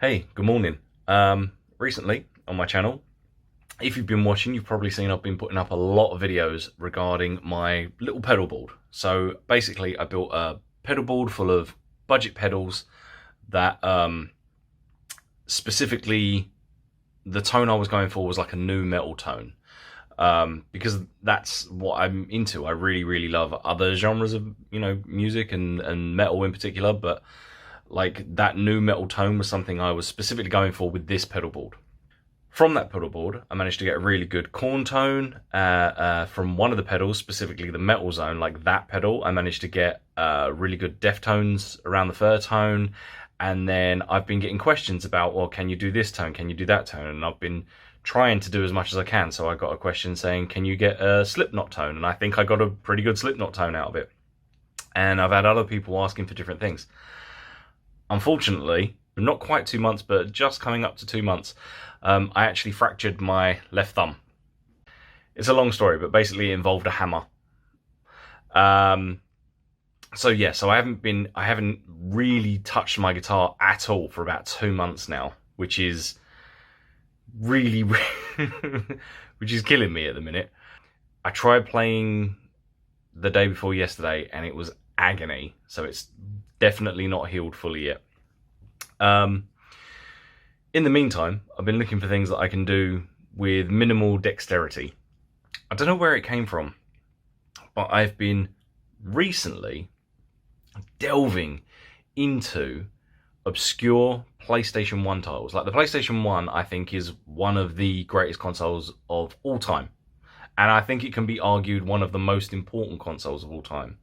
Hey, good morning. Recently on my channel, if you've been watching, you've probably seen I've been putting up a lot of videos regarding my little pedal board. So basically, I built a pedal board full of budget pedals that specifically the tone I was going for was like a nu metal tone. Because that's what I'm into. I really love other genres of, music and metal in particular, but like that nu metal tone was something I was specifically going for with this pedal board. From that pedal board, I managed to get a really good corn tone from one of the pedals, specifically the metal zone, like that pedal. I managed to get really good deftones around the third tone, and then I've been getting questions about, well, can you do this tone? Can you do that tone? And I've been trying to do as much as I can. So I got a question saying, can you get a Slipknot tone? And I think I got a pretty good Slipknot tone out of it. And I've had other people asking for different things. Unfortunately, not quite 2 months, but just coming up to 2 months, I actually fractured my left thumb. It's a long story, but basically it involved a hammer. So I haven't really touched my guitar at all for about 2 months now, which is really, which is killing me at the minute. I tried playing the day before yesterday, and it was agony. So it's definitely not healed fully yet. In the meantime, I've been looking for things that I can do with minimal dexterity. I don't know where it came from, but I've been recently delving into obscure PlayStation 1 titles. Like the PlayStation 1, I think, is one of the greatest consoles of all time. And I think it can be argued one of the most important consoles of all time.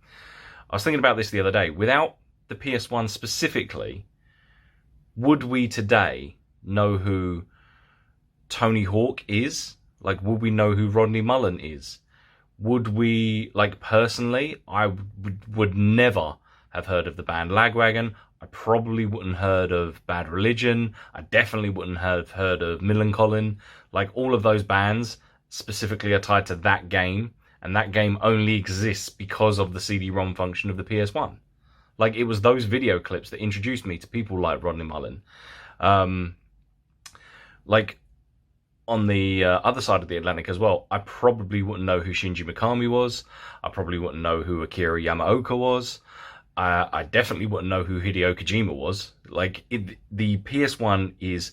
I was thinking about this the other day. Without the PS1 specifically, would we today know who Tony Hawk is? Like, would we know who Rodney Mullen is? Would we, like, personally, I would never have heard of the band Lagwagon. I probably wouldn't have heard of Bad Religion. I definitely wouldn't have heard of Millencolin. Like, all of those bands specifically are tied to that game, and that game only exists because of the CD-ROM function of the PS1. Like, it was those video clips that introduced me to people like Rodney Mullen. Like, on the other side of the Atlantic as well, I probably wouldn't know who Shinji Mikami was. I probably wouldn't know who Akira Yamaoka was. I definitely wouldn't know who Hideo Kojima was. Like, the PS1 is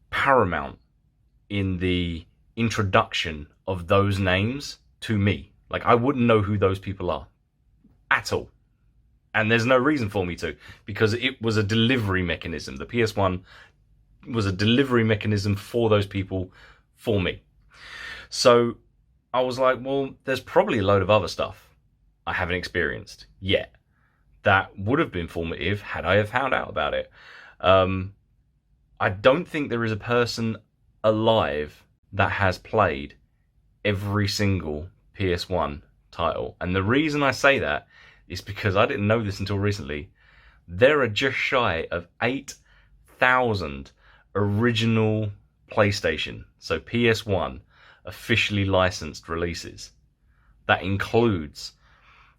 paramount in the introduction of those names to me. Like, I wouldn't know who those people are at all. And there's no reason for me to, because it was a delivery mechanism. The PS1 was a delivery mechanism for those people, for me. So I was like, well, there's probably a load of other stuff I haven't experienced yet that would have been formative had I have found out about it. I don't think there is a person alive that has played every single PS1 title. And the reason I say that is because I didn't know this until recently. There are just shy of 8,000 original PlayStation, so PS1, officially licensed releases. That includes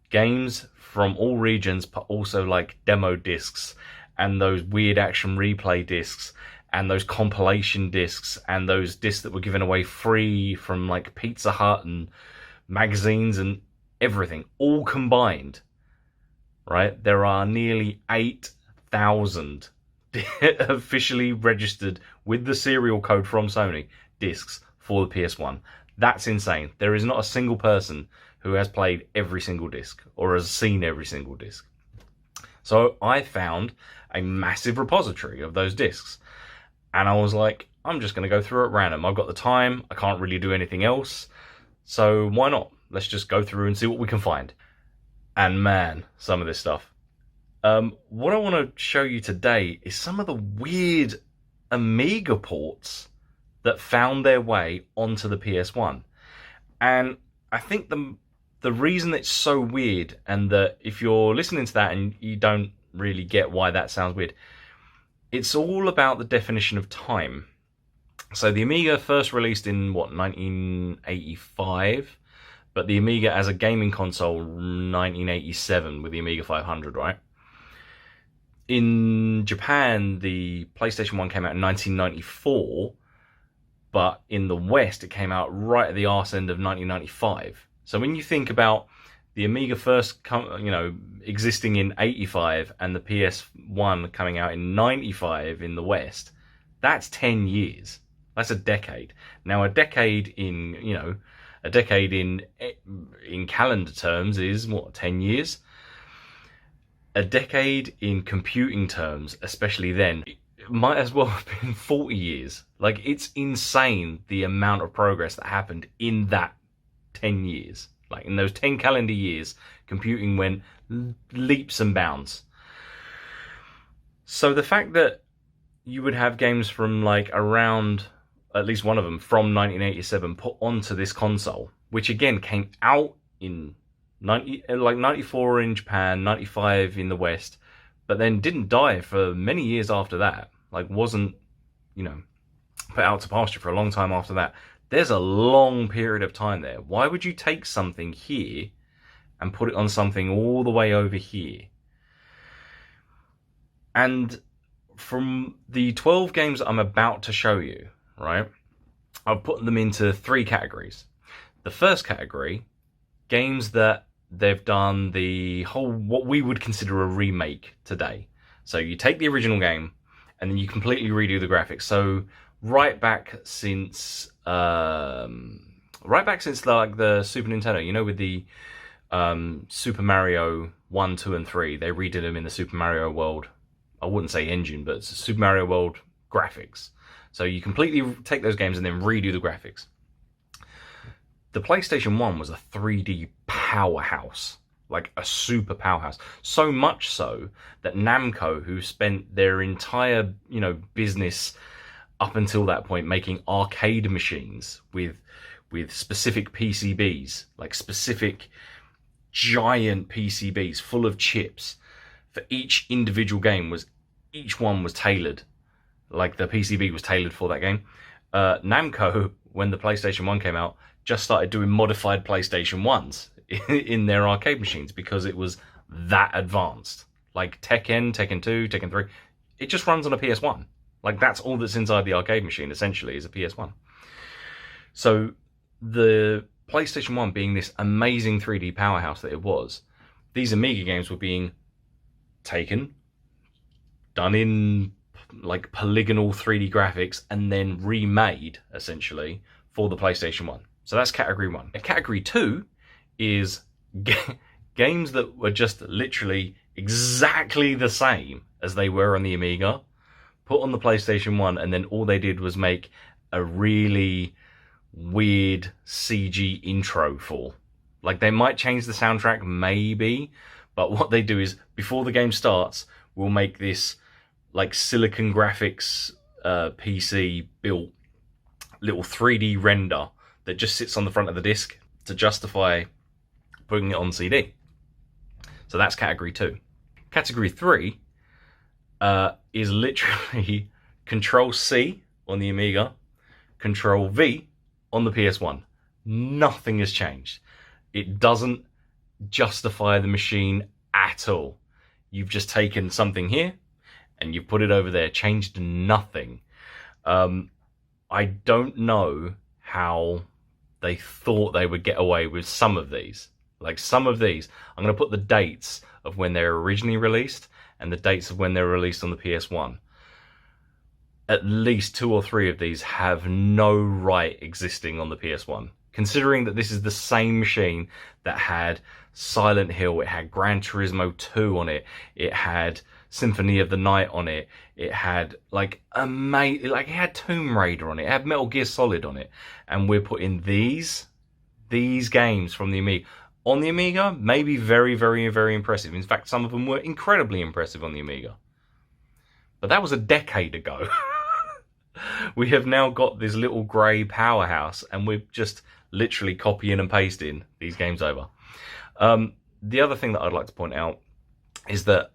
games from all regions, but also like demo discs and those weird action replay discs and those compilation discs and those discs that were given away free from like Pizza Hut and magazines and everything, all combined, right? There are nearly 8,000 officially registered with the serial code from Sony discs for the PS1. That's insane. There is not a single person who has played every single disc or has seen every single disc. So I found a massive repository of those discs. And I was like, I'm just going to go through it random. I've got the time. I can't really do anything else. So why not? Let's just go through and see what we can find. And man, some of this stuff. What I want to show you today is some of the weird Amiga ports that found their way onto the PS1. And I think the reason it's so weird, and that if you're listening to that and you don't really get why that sounds weird, it's all about the definition of time. So the Amiga first released in, 1985? But the Amiga as a gaming console, 1987 with the Amiga 500, right? In Japan, the PlayStation 1 came out in 1994, but in the West, it came out right at the arse end of 1995. So when you think about the Amiga first, existing in 85 and the PS1 coming out in 95 in the West, that's 10 years. That's a decade. Now, a decade in calendar terms is what, 10 years? A decade in computing terms, especially then, it might as well have been 40 years. Like, it's insane the amount of progress that happened in that 10 years. Like, in those 10 calendar years, computing went leaps and bounds. So the fact that you would have games from like around, at least one of them, from 1987 put onto this console, which again came out in 94 in Japan, 95 in the West, but then didn't die for many years after that. Like, wasn't, put out to pasture for a long time after that. There's a long period of time there. Why would you take something here and put it on something all the way over here? And from the 12 games that I'm about to show you, right, I've put them into 3 categories. The first category, games that they've done the whole, what we would consider a remake today. So you take the original game and then you completely redo the graphics. So right back since like the Super Nintendo, with the Super Mario 1, 2, and 3, they redid them in the Super Mario World. I wouldn't say engine, but it's Super Mario World graphics. So you completely take those games and then redo the graphics. The PlayStation 1 was a 3D powerhouse, like a super powerhouse. So much so that Namco, who spent their entire, business up until that point making arcade machines with specific PCBs, like specific giant PCBs full of chips for each individual game, each one was tailored. Like the PCB was tailored for that game. Namco, when the PlayStation 1 came out, just started doing modified PlayStation 1s in their arcade machines because it was that advanced. Like Tekken 2, Tekken 3, it just runs on a PS1. Like, that's all that's inside the arcade machine, essentially, is a PS1. So the PlayStation 1 being this amazing 3D powerhouse that it was, these Amiga games were being taken, done in like polygonal 3D graphics, and then remade, essentially, for the PlayStation 1. So that's category 1. Category 2 is games that were just literally exactly the same as they were on the Amiga, put on the PlayStation 1, and then all they did was make a really weird CG intro for. Like, they might change the soundtrack, maybe, but what they do is, before the game starts, we'll make this, like, Silicon Graphics PC built little 3D render that just sits on the front of the disc to justify putting it on CD. So that's category 2. Category 3 is literally Control-C on the Amiga, Control-V on the PS1. Nothing has changed. It doesn't justify the machine at all. You've just taken something here and you've put it over there, changed nothing. I don't know how they thought they would get away with some of these. Like, some of these, I'm going to put the dates of when they were originally released and the dates of when they were released on the PS1. At least 2 or 3 of these have no right existing on the PS1. Considering that this is the same machine that had Silent Hill, it had Gran Turismo 2 on it, it had Symphony of the Night on it, it had it had Tomb Raider on it, it had Metal Gear Solid on it, and we're putting these games from the Amiga on the Amiga. Maybe very, very, very impressive. In fact, some of them were incredibly impressive on the Amiga. But that was a decade ago. We have now got this little grey powerhouse, and we're just literally copying and pasting these games over. The other thing that I'd like to point out is that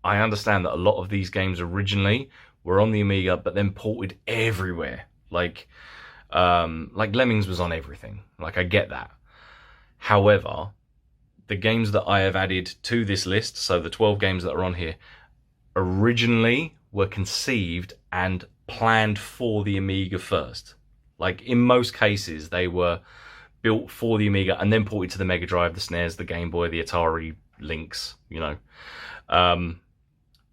I understand that a lot of these games originally were on the Amiga, but then ported everywhere. Like Lemmings was on everything. Like, I get that. However, the games that I have added to this list, so the 12 games that are on here, originally were conceived and planned for the Amiga first. Like, in most cases, they were built for the Amiga and then ported to the Mega Drive, the SNES, the Game Boy, the Atari Lynx, you know.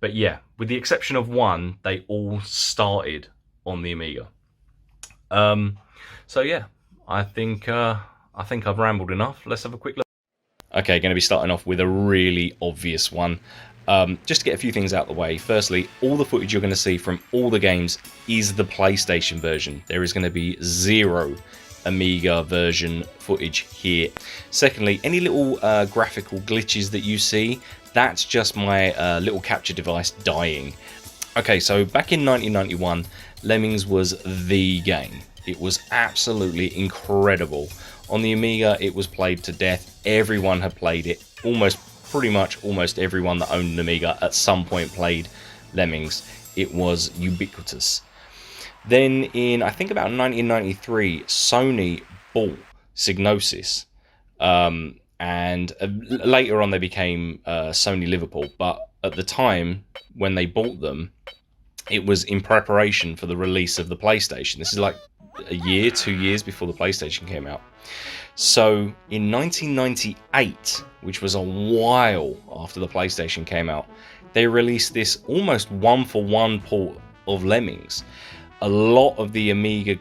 But yeah, with the exception of one, they all started on the Amiga. So yeah, I think I've rambled enough. Let's have a quick look. Okay, going to be starting off with a really obvious one. Just to get a few things out of the way. Firstly, all the footage you're going to see from all the games is the PlayStation version. There is going to be zero Amiga version footage here. Secondly, any little graphical glitches that you see, that's just my little capture device dying. Okay, so back in 1991, Lemmings was the game. It was absolutely incredible. On the Amiga, it was played to death. Everyone had played it. Pretty much almost everyone that owned an Amiga at some point played Lemmings. It was ubiquitous. Then in, I think about 1993, Sony bought Psygnosis. And later on they became Sony Liverpool. But at the time, when they bought them, it was in preparation for the release of the PlayStation. This is like a year, 2 years before the PlayStation came out. So in 1998, which was a while after the PlayStation came out, they released this almost one-for-one port of Lemmings. A lot of the Amiga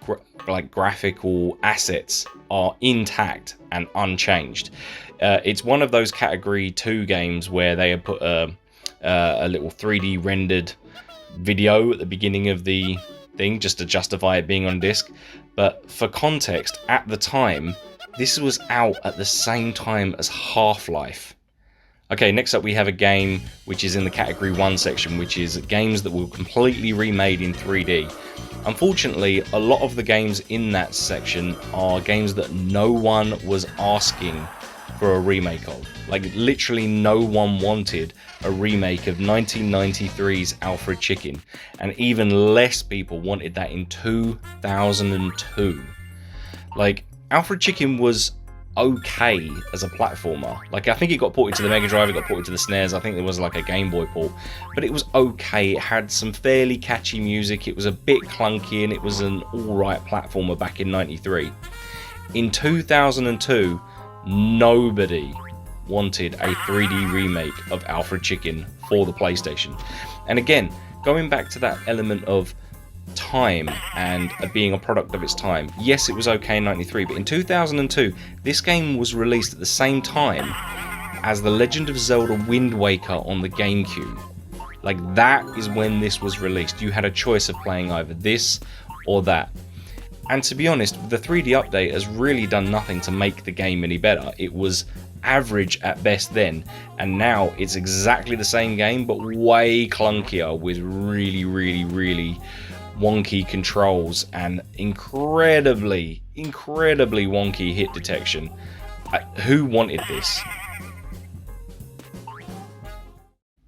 graphical assets are intact and unchanged. It's one of those Category 2 games where they have put a little 3D rendered video at the beginning of the thing just to justify it being on disc. But for context, at the time, this was out at the same time as Half-Life. Okay, next up we have a game which is in the Category 1 section, which is games that were completely remade in 3D. Unfortunately, a lot of the games in that section are games that no one was asking for a remake of. Like, literally no one wanted a remake of 1993's Alfred Chicken, and even less people wanted that in 2002. Like, Alfred Chicken was okay as a platformer. Like, I think it got ported to the Mega Drive, it got ported to the SNES, I think there was like a Game Boy port, but it was okay. It had some fairly catchy music, it was a bit clunky, and it was an alright platformer back in 93. In 2002, nobody wanted a 3D remake of Alfred Chicken for the PlayStation. And again, going back to that element of time and being a product of its time, yes, it was okay in 93, but in 2002 this game was released at the same time as The Legend of Zelda Wind Waker on the GameCube. Like, that is when this was released. You had a choice of playing either this or that. And to be honest, the 3D update has really done nothing to make the game any better. It was average at best then, and now it's exactly the same game but way clunkier with really wonky controls and incredibly wonky hit detection. Who wanted this?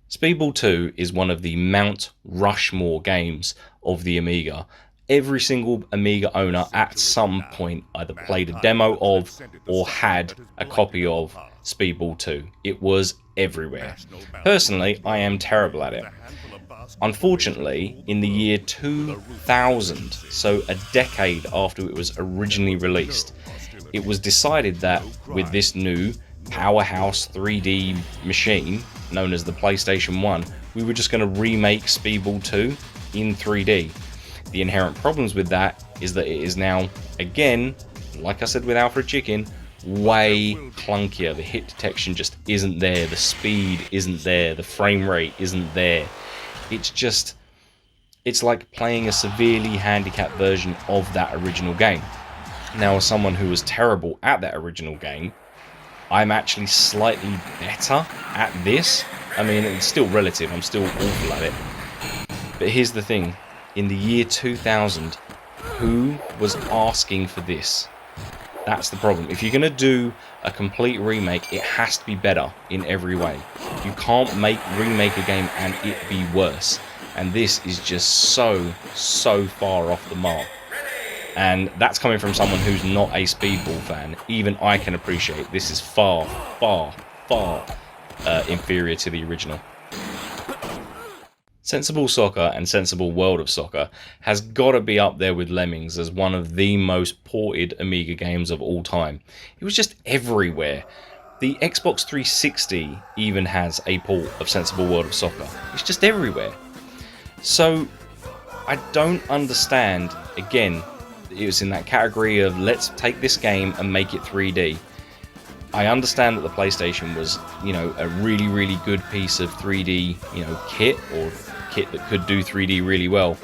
Speedball 2 is one of the Mount Rushmore games of the Amiga. Every single Amiga owner at some point either played a demo of or had a copy of Speedball 2. It was everywhere. Personally, I am terrible at it. Unfortunately, in the year 2000, so a decade after it was originally released, it was decided that with this new powerhouse 3D machine known as the PlayStation 1, we were just going to remake Speedball 2 in 3D. The inherent problems with that is that it is now, again, like I said with Alfred Chicken, way clunkier. The hit detection just isn't there, the speed isn't there, the frame rate isn't there. It's like playing a severely handicapped version of that original game. Now, as someone who was terrible at that original game, I'm actually slightly better at this. I mean, it's still relative, I'm still awful at it. But here's the thing. In the year 2000, who was asking for this? That's the problem. If you're going to do a complete remake, it has to be better in every way. You can't remake a game and it be worse. And this is just so far off the mark. And that's coming from someone who's not a Speedball fan. Even I can appreciate this is far inferior to the original. Sensible Soccer and Sensible World of Soccer has got to be up there with Lemmings as one of the most ported Amiga games of all time. It was just everywhere. The Xbox 360 even has a port of Sensible World of Soccer. It's just everywhere. So I don't understand, again, it was in that category of let's take this game and make it 3D. I understand that the PlayStation was, a really, really good piece of 3D, kit, or kit that could do 3D really well,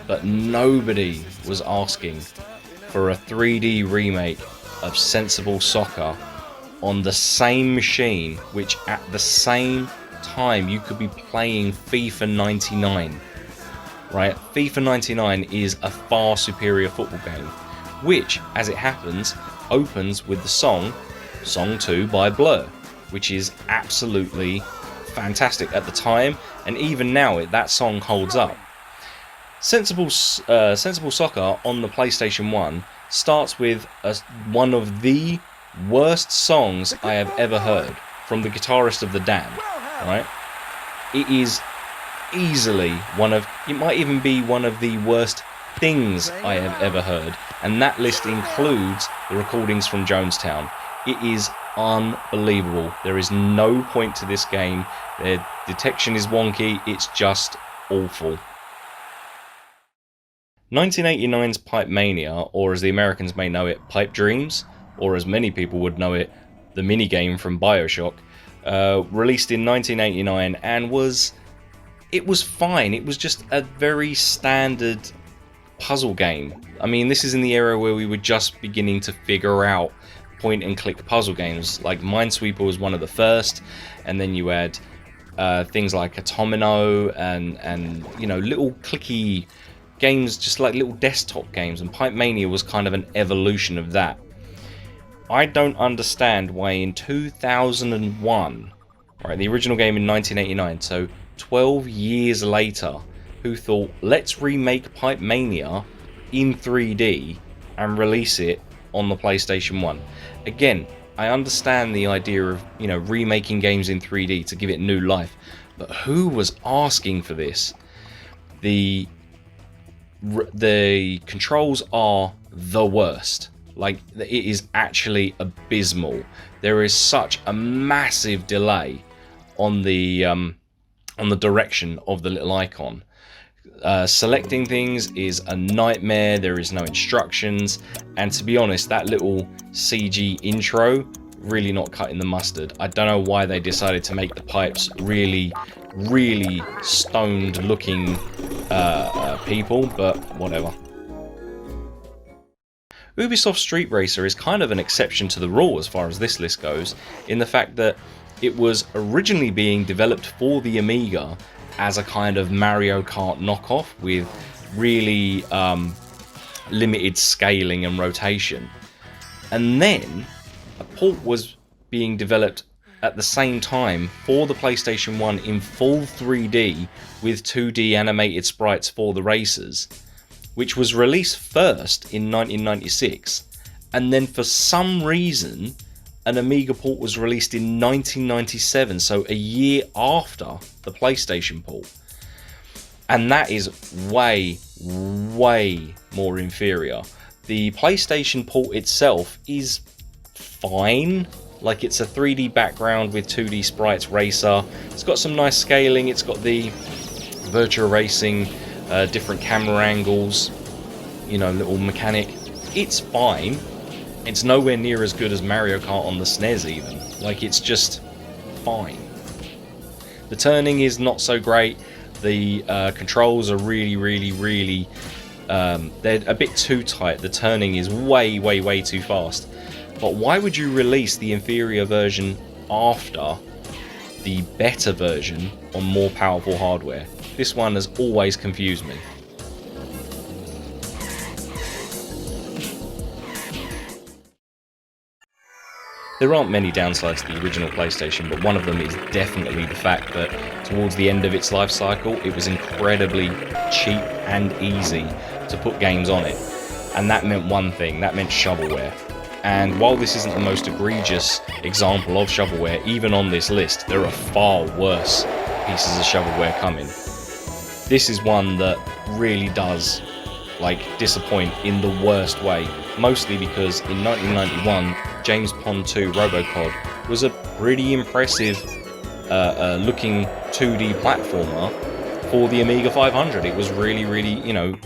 but nobody was asking for a 3D remake of Sensible Soccer on the same machine, which at the same time you could be playing FIFA 99, right? FIFA 99 is a far superior football game, which, as it happens, opens with the Song 2 by Blur, which is absolutely fantastic at the time, and even now that song holds up. Sensible Soccer on the PlayStation 1 starts with one of the worst songs I have ever heard from the guitarist of The Damned, right? It is easily it might even be one of the worst things I have ever heard, and that list includes the recordings from Jonestown. It is unbelievable. There is no point to this game. Their detection is wonky. It's just awful. 1989's Pipe Mania, or as the Americans may know it, Pipe Dreams, or as many people would know it, the minigame from Bioshock, released in 1989 and was fine. It was just a very standard puzzle game. I mean, this is in the era where we were just beginning to figure out point and click puzzle games. Like Minesweeper was one of the first, and then you had things like Atomino and little clicky games, just like little desktop games, and Pipe Mania was kind of an evolution of that. I don't understand why in 2001, right, the original game in 1989, so 12 years later, who thought, let's remake Pipe Mania in 3D and release it on the PlayStation 1. Again, I understand the idea of, remaking games in 3D to give it new life, but who was asking for this? The controls are the worst. Like, it is actually abysmal. There is such a massive delay on the direction of the little icon. Selecting things is a nightmare. There is no instructions, and to be honest, that little CG intro really not cutting the mustard. I don't know why they decided to make the pipes really, really stoned looking people, but whatever. Ubisoft Street Racer is kind of an exception to the rule as far as this list goes, in the fact that it was originally being developed for the Amiga as a kind of Mario Kart knockoff with really limited scaling and rotation. And then a port was being developed at the same time for the PlayStation 1 in full 3D with 2D animated sprites for the racers, which was released first in 1996, and then for some reason an Amiga port was released in 1997, so a year after the PlayStation port. And that is way, way more inferior. The PlayStation port itself is fine. Like, it's a 3D background with 2D sprites racer. It's got some nice scaling. It's got the virtual racing, different camera angles, little mechanic. It's fine. It's nowhere near as good as Mario Kart on the SNES even. Like, it's just fine. The turning is not so great. The controls are really, really, really... they're a bit too tight. The turning is way, way, way too fast. But why would you release the inferior version after the better version on more powerful hardware? This one has always confused me. There aren't many downsides to the original PlayStation, but one of them is definitely the fact that towards the end of its life cycle, it was incredibly cheap and easy to put games on it. And that meant one thing, that meant shovelware. And while this isn't the most egregious example of shovelware, even on this list, there are far worse pieces of shovelware coming. this is one that really does like disappoint in the worst way, mostly because in 1991 James Pond 2 Robocod was a pretty impressive looking 2D platformer for the Amiga 500. It was really, you know,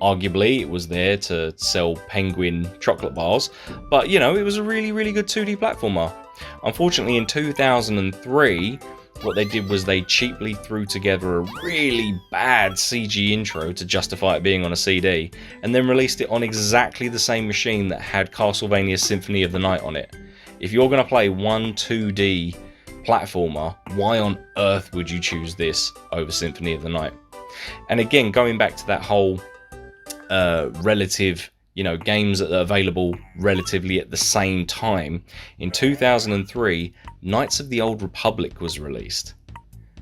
arguably it was there to sell Penguin chocolate bars, but you know, it was a really good 2D platformer. Unfortunately, in 2003, what they did was they cheaply threw together a really bad CG intro to justify it being on a CD, and then released it on exactly the same machine that had Castlevania Symphony of the Night on it. If you're going to play one 2D platformer, why on earth would you choose this over Symphony of the Night? And again, going back to that whole relative, you know, games that are available relatively at the same time, in 2003 Knights of the Old Republic was released.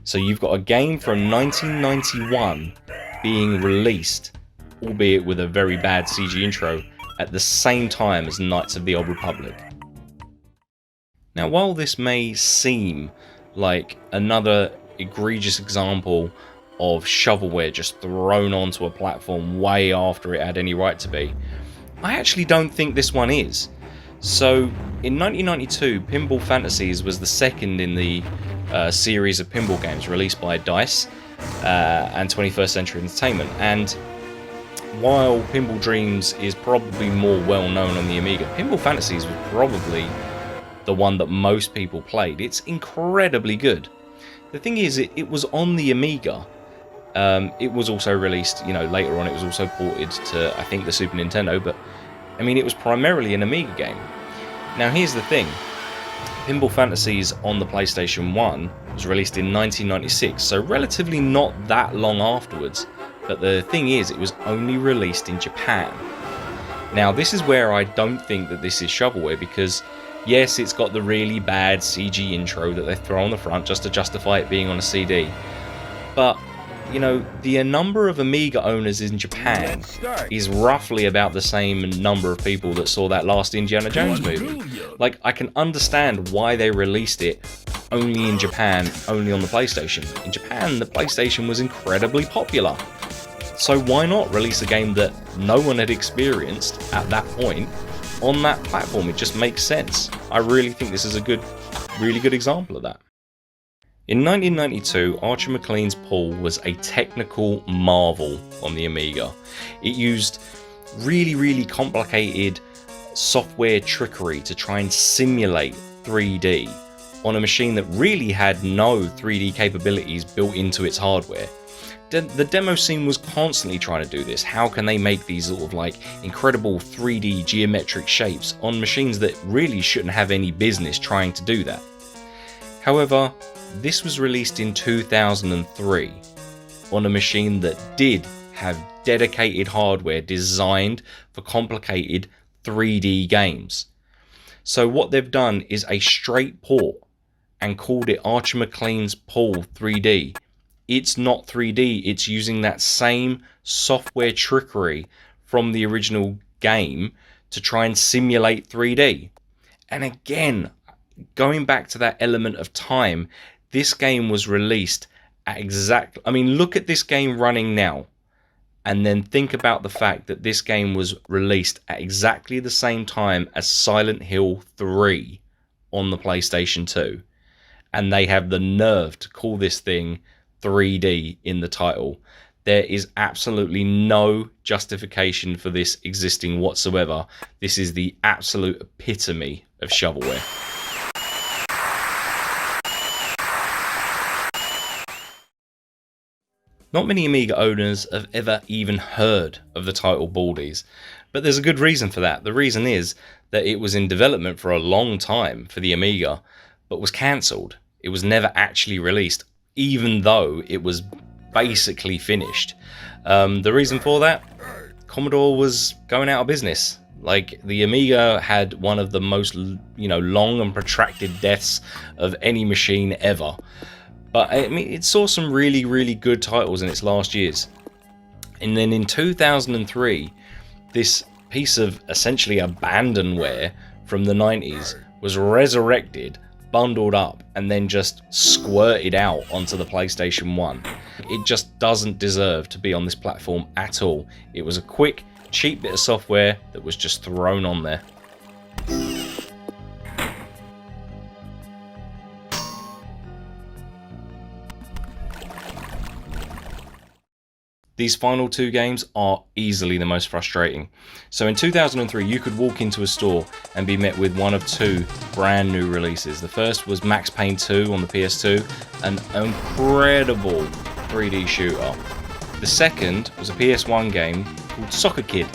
So you've got a game from 1991 being released, albeit with a very bad CG intro, at the same time as Knights of the Old Republic. Now, while this may seem like another egregious example of shovelware just thrown onto a platform way after it had any right to be, I actually don't think this one is. So, in 1992, Pinball Fantasies was the second in the series of pinball games released by DICE and 21st Century Entertainment. And while Pinball Dreams is probably more well known on the Amiga, Pinball Fantasies was probably the one that most people played. It's incredibly good. The thing is, it was on the Amiga. It was also released, you know, later on. It was also ported to, I think, the Super Nintendo, but I mean, it was primarily an Amiga game. Now, here's the thing. Pinball Fantasies on the PlayStation 1 was released in 1996, so relatively not that long afterwards. But the thing is, it was only released in Japan. Now, this is where I don't think that this is shovelware, because yes, it's got the really bad CG intro that they throw on the front just to justify it being on a CD. But you know, the number of Amiga owners in Japan is roughly about the same number of people that saw that last Indiana Jones movie. Like, I can understand why they released it only in Japan, only on the PlayStation. In Japan, the PlayStation was incredibly popular. So why not release a game that no one had experienced at that point on that platform? It just makes sense. I really think this is a really good example of that. In 1992, Archer MacLean's Pool was a technical marvel on the Amiga. It used really complicated software trickery to try and simulate 3D on a machine that really had no 3D capabilities built into its hardware. The demo scene was constantly trying to do this. How can they make these sort of like incredible 3D geometric shapes on machines that really shouldn't have any business trying to do that? However, this was released in 2003 on a machine that did have dedicated hardware designed for complicated 3D games. So what they've done is a straight port and called it Archer MacLean's Pool 3D. It's not 3D, it's using that same software trickery from the original game to try and simulate 3D. And again, going back to that element of time, this game was released at I mean, look at this game running now, and then think about the fact that this game was released at exactly the same time as Silent Hill 3 on the PlayStation 2. And they have the nerve to call this thing 3D in the title. There is absolutely no justification for this existing whatsoever. This is the absolute epitome of shovelware. Not many Amiga owners have ever even heard of the title Baldies, but there's a good reason for that. The reason is that it was in development for a long time for the Amiga, but was cancelled. It was never actually released, even though it was basically finished. The reason for that? Commodore was going out of business. Like, the Amiga had one of the most, long and protracted deaths of any machine ever. But I mean, it saw some really good titles in its last years. And then in 2003, this piece of essentially abandonware from the 90s was resurrected bundled up and then just squirted out onto the PlayStation 1. It just doesn't deserve to be on this platform at all. It was a quick, cheap bit of software that was just thrown on there. These final two games are easily the most frustrating. So in 2003, you could walk into a store and be met with one of two brand new releases. The first was Max Payne 2 on the PS2, an incredible 3D shooter. The second was a PS1 game called Soccer Kid.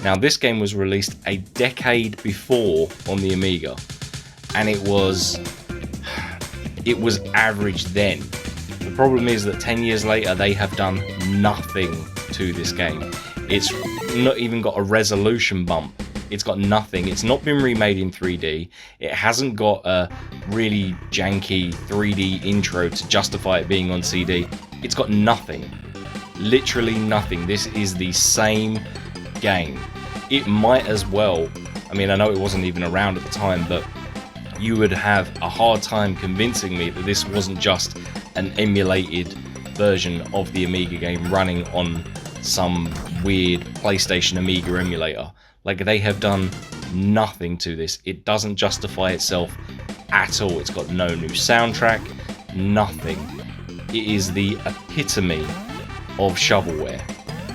Now this game was released a decade before on the Amiga, and it was average then. The problem is that 10 years later they have done nothing to this game. It's not even got a resolution bump. It's got nothing. It's not been remade in 3D. It hasn't got a really janky 3D intro to justify it being on CD. It's got nothing. Literally nothing. This is the same game. It might as well, I mean, I know it wasn't even around at the time, but you would have a hard time convincing me that this wasn't just an emulated version of the Amiga game running on some weird PlayStation Amiga emulator. Like, they have done nothing to this. It doesn't justify itself at all. It's got no new soundtrack, nothing. It is the epitome of shovelware.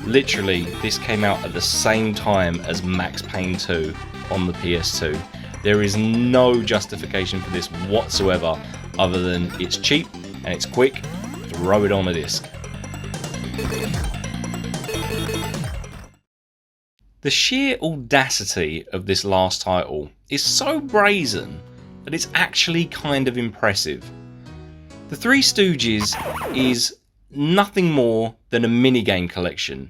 Literally, this came out at the same time as Max Payne 2 on the PS2. There is no justification for this whatsoever other than it's cheap and it's quick, throw it on a disc. The sheer audacity of this last title is so brazen that it's actually kind of impressive. The Three Stooges is nothing more than a minigame collection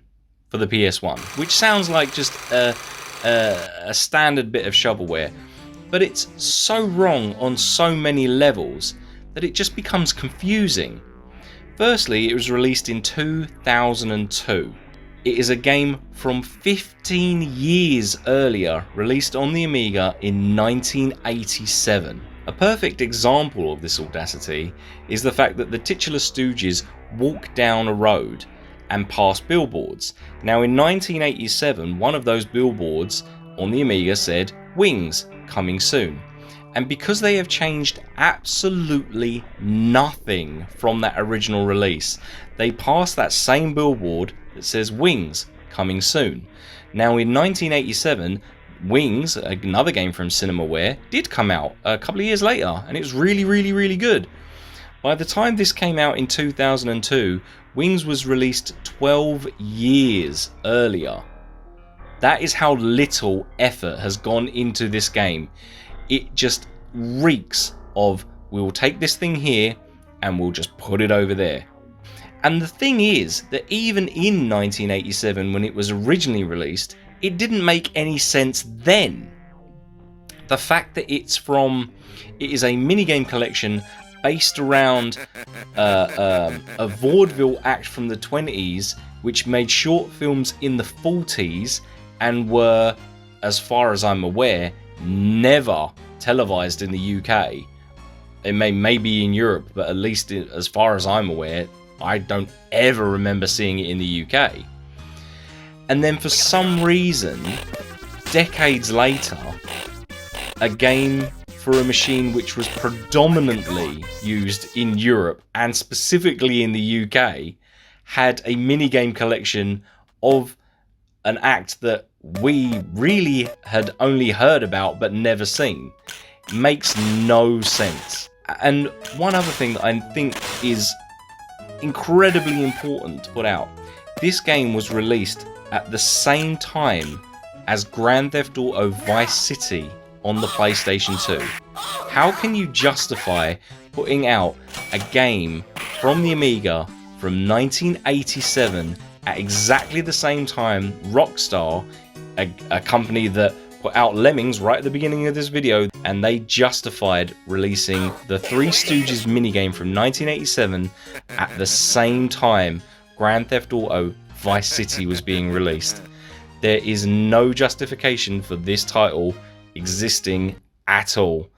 for the PS1, which sounds like just a standard bit of shovelware, but it's so wrong on so many levels that it just becomes confusing. Firstly, it was released in 2002. It is a game from 15 years earlier, released on the Amiga in 1987. A perfect example of this audacity is the fact that the titular Stooges walk down a road and pass billboards. Now in 1987, one of those billboards on the Amiga said, "Wings, coming soon." And because they have changed absolutely nothing from that original release, they passed that same billboard that says "Wings, coming soon." Now in 1987, Wings, another game from Cinemaware, did come out a couple of years later, and it was really good. By the time this came out in 2002, Wings was released 12 years earlier. That is how little effort has gone into this game. It just reeks of, we'll take this thing here and we'll just put it over there. And the thing is that even in 1987, when it was originally released, it didn't make any sense then. The fact that it is a minigame collection based around a vaudeville act from the 20s, which made short films in the 40s and were, as far as I'm aware, never televised in the UK. It may be in Europe, but at least as far as I'm aware, I don't ever remember seeing it in the UK. And then for some reason, decades later, a game for a machine which was predominantly used in Europe and specifically in the UK had a minigame collection of an act that we really had only heard about but never seen. It makes no sense. And one other thing that I think is incredibly important to put out, this game was released at the same time as Grand Theft Auto Vice City on the PlayStation 2. How can you justify putting out a game from the Amiga from 1987 at exactly the same time Rockstar, a company that put out Lemmings right at the beginning of this video, and they justified releasing the Three Stooges minigame from 1987 at the same time Grand Theft Auto Vice City was being released? There is no justification for this title existing at all.